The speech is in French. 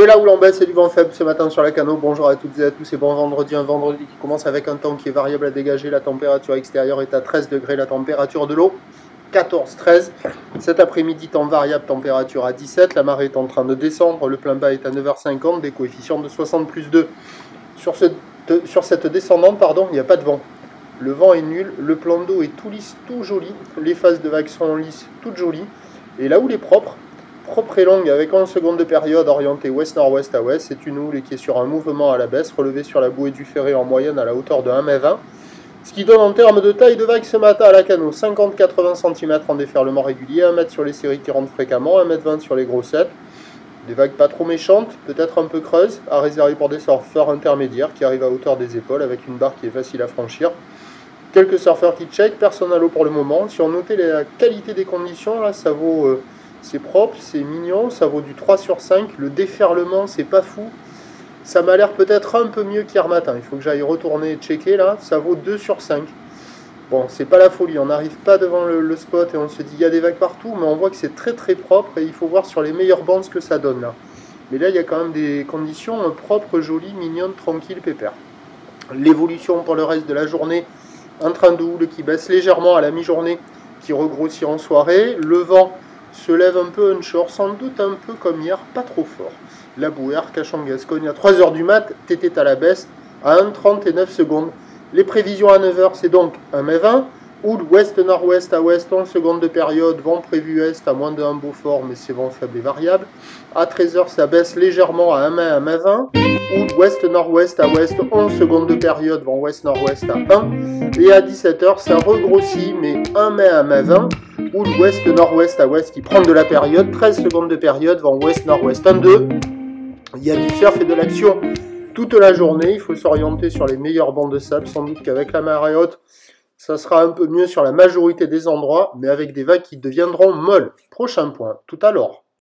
De la houle en baisse et du vent faible ce matin sur la Cano. Bonjour à toutes et à tous et bon vendredi. Un vendredi qui commence avec un temps qui est variable à dégager. La température extérieure est à 13 degrés. La température de l'eau, 14-13. Cet après-midi, temps variable, température à 17. La marée est en train de descendre. Le plein bas est à 9h50. Des coefficients de 60 plus 2. Sur cette descendante, il n'y a pas de vent. Le vent est nul. Le plan d'eau est tout lisse, tout joli. Les phases de vagues sont lisses, toutes jolies. Et la houle est propre et longue avec 11 secondes de période orientée ouest-nord-ouest à ouest. C'est une houle qui est sur un mouvement à la baisse, relevée sur la bouée du Ferré en moyenne à la hauteur de 1,20 m. Ce qui donne en termes de taille de vague ce matin à la Cano 50-80 cm en déferlement régulier, 1 m sur les séries qui rentrent fréquemment, 1,20 m sur les grossettes. Des vagues pas trop méchantes, peut-être un peu creuses, à réserver pour des surfeurs intermédiaires qui arrivent à hauteur des épaules avec une barre qui est facile à franchir. Quelques surfeurs qui check, personne à l'eau pour le moment. Si on notait la qualité des conditions, là ça vaut... c'est propre, c'est mignon, ça vaut du 3 sur 5. Le déferlement, c'est pas fou. Ça m'a l'air peut-être un peu mieux qu'hier matin. Il faut que j'aille retourner checker là. Ça vaut 2 sur 5. Bon, c'est pas la folie. On n'arrive pas devant le spot et on se dit il y a des vagues partout. Mais on voit que c'est très très propre et il faut voir sur les meilleures bandes ce que ça donne là. Mais là, il y a quand même des conditions propres, jolies, mignonnes, tranquilles, pépères. L'évolution pour le reste de la journée, un train de houle qui baisse légèrement à la mi-journée, qui regrossit en soirée. Le vent se lève un peu onshore, sans doute un peu comme hier, pas trop fort. La bouée Arcachon-Gascogne à 3h du mat, t'étais à la baisse à 1,39 secondes. Les prévisions à 9h, c'est donc 1,20 m. Houle ouest-nord-ouest à ouest, 11 secondes de période, vent prévu est à moins de 1 Beaufort, mais c'est vent faible et variable. À 13h, ça baisse légèrement à 1 m à 1,20 m. Houle ouest-nord-ouest à ouest, 11 secondes de période, vent ouest-nord-ouest à 1. Et à 17h, ça regrossit, mais 1 m à 1,20 m. Houle ouest-nord-ouest à ouest qui prend de la période, 13 secondes de période, vent ouest-nord-ouest 1,2. Il y a du surf et de l'action toute la journée. Il faut s'orienter sur les meilleures bancs de sable. Sans doute qu'avec la marée haute, ça sera un peu mieux sur la majorité des endroits, mais avec des vagues qui deviendront molles. Prochain point, tout à l'heure.